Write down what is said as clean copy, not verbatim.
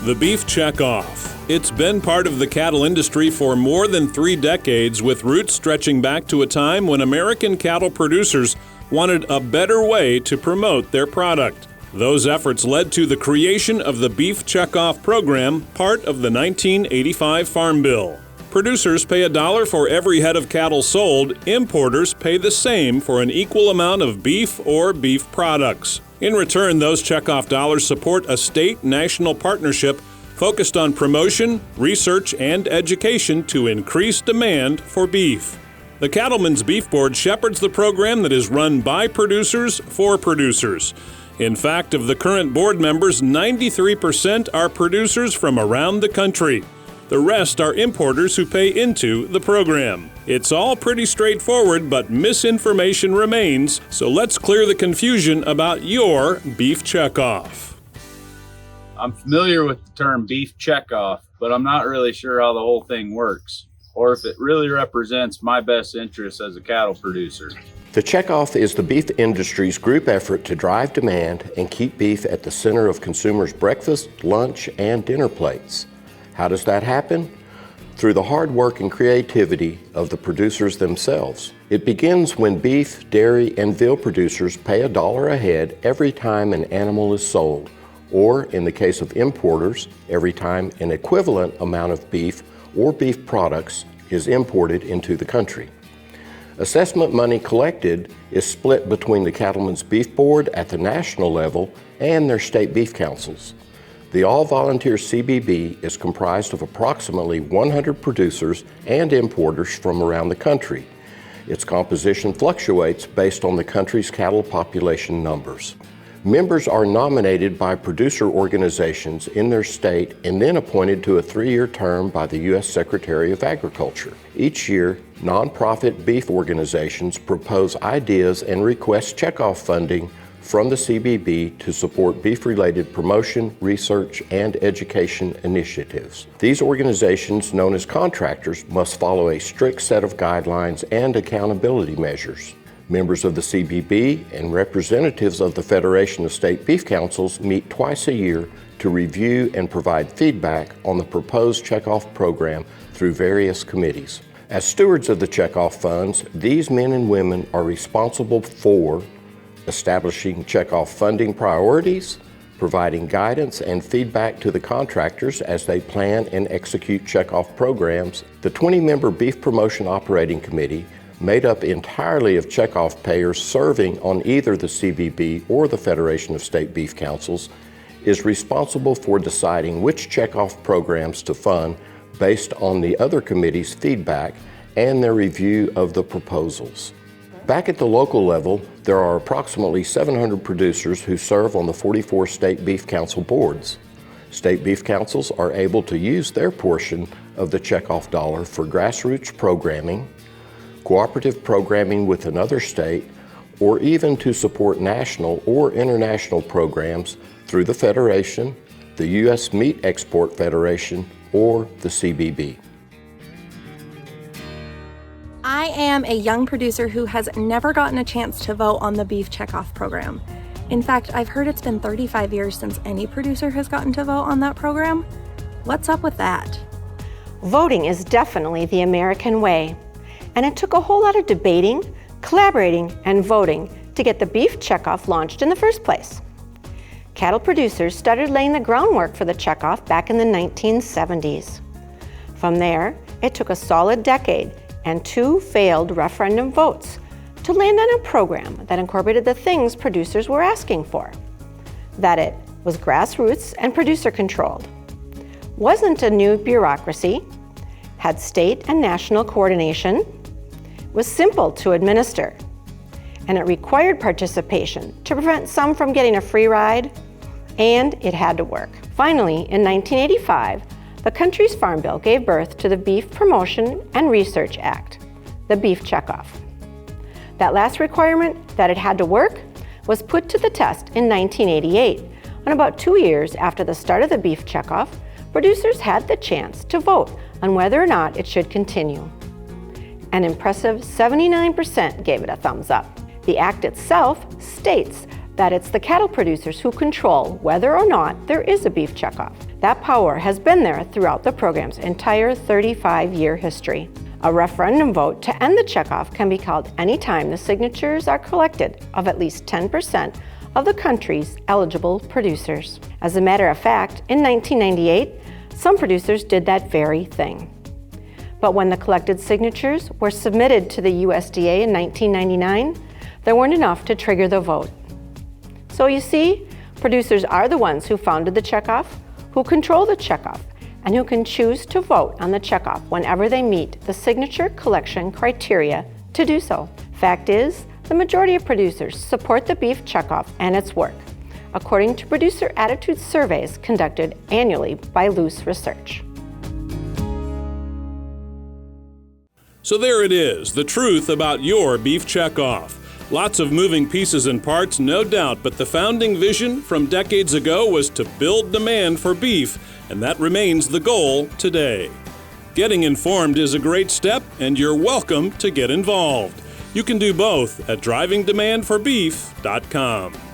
The Beef Checkoff. It's been part of the cattle industry for more than 3 decades, with roots stretching back to a time when American cattle producers wanted a better way to promote their product. Those efforts led to the creation of the Beef Checkoff program, part of the 1985 Farm Bill. Producers pay $1 for every head of cattle sold. Importers pay the same for an equal amount of beef or beef products. In return, those checkoff dollars support a state-national partnership focused on promotion, research, and education to increase demand for beef. The Cattlemen's Beef Board shepherds the program that is run by producers for producers. In fact, of the current board members, 93% are producers from around the country. The rest are importers who pay into the program. It's all pretty straightforward, but misinformation remains, so let's clear the confusion about your Beef Checkoff. I'm familiar with the term Beef Checkoff, but I'm not really sure how the whole thing works, or if it really represents my best interests as a cattle producer. The Checkoff is the beef industry's group effort to drive demand and keep beef at the center of consumers' breakfast, lunch, and dinner plates. How does that happen? Through the hard work and creativity of the producers themselves. It begins when beef, dairy, and veal producers pay $1 a head every time an animal is sold, or in the case of importers, every time an equivalent amount of beef or beef products is imported into the country. Assessment money collected is split between the Cattlemen's Beef Board at the national level and their state beef councils. The all-volunteer CBB is comprised of approximately 100 producers and importers from around the country. Its composition fluctuates based on the country's cattle population numbers. Members are nominated by producer organizations in their state and then appointed to a 3-year term by the U.S. Secretary of Agriculture. Each year, nonprofit beef organizations propose ideas and request checkoff funding from the CBB to support beef-related promotion, research, and education initiatives. These organizations, known as contractors, must follow a strict set of guidelines and accountability measures. Members of the CBB and representatives of the Federation of State Beef Councils meet twice a year to review and provide feedback on the proposed checkoff program through various committees. As stewards of the checkoff funds, these men and women are responsible for establishing checkoff funding priorities, providing guidance and feedback to the contractors as they plan and execute checkoff programs. The 20-member Beef Promotion Operating Committee, made up entirely of checkoff payers serving on either the CBB or the Federation of State Beef Councils, is responsible for deciding which checkoff programs to fund based on the other committee's feedback and their review of the proposals. Back at the local level, there are approximately 700 producers who serve on the 44 State Beef Council boards. State Beef Councils are able to use their portion of the checkoff dollar for grassroots programming, cooperative programming with another state, or even to support national or international programs through the Federation, the U.S. Meat Export Federation, or the CBB. I am a young producer who has never gotten a chance to vote on the Beef Checkoff program. In fact, I've heard it's been 35 years since any producer has gotten to vote on that program. What's up with that? Voting is definitely the American way, and it took a whole lot of debating, collaborating, and voting to get the Beef Checkoff launched in the first place. Cattle producers started laying the groundwork for the checkoff back in the 1970s. From there, it took a solid decade and 2 failed referendum votes to land on a program that incorporated the things producers were asking for. That it was grassroots and producer-controlled, wasn't a new bureaucracy, had state and national coordination, was simple to administer, and it required participation to prevent some from getting a free ride, and it had to work. Finally, in 1985, the country's Farm Bill gave birth to the Beef Promotion and Research Act, the Beef Checkoff. That last requirement, that it had to work, was put to the test in 1988, and about 2 years after the start of the Beef Checkoff, producers had the chance to vote on whether or not it should continue. An impressive 79% gave it a thumbs up. The act itself states that it's the cattle producers who control whether or not there is a beef checkoff. That power has been there throughout the program's entire 35-year history. A referendum vote to end the checkoff can be called anytime the signatures are collected of at least 10% of the country's eligible producers. As a matter of fact, in 1998, some producers did that very thing. But when the collected signatures were submitted to the USDA in 1999, there weren't enough to trigger the vote. So you see, producers are the ones who founded the checkoff, who control the checkoff, and who can choose to vote on the checkoff whenever they meet the signature collection criteria to do so. Fact is, the majority of producers support the beef checkoff and its work, according to producer attitude surveys conducted annually by Loose Research. So there it is, the truth about your beef checkoff. Lots of moving pieces and parts, no doubt, but the founding vision from decades ago was to build demand for beef, and that remains the goal today. Getting informed is a great step, and you're welcome to get involved. You can do both at drivingdemandforbeef.com.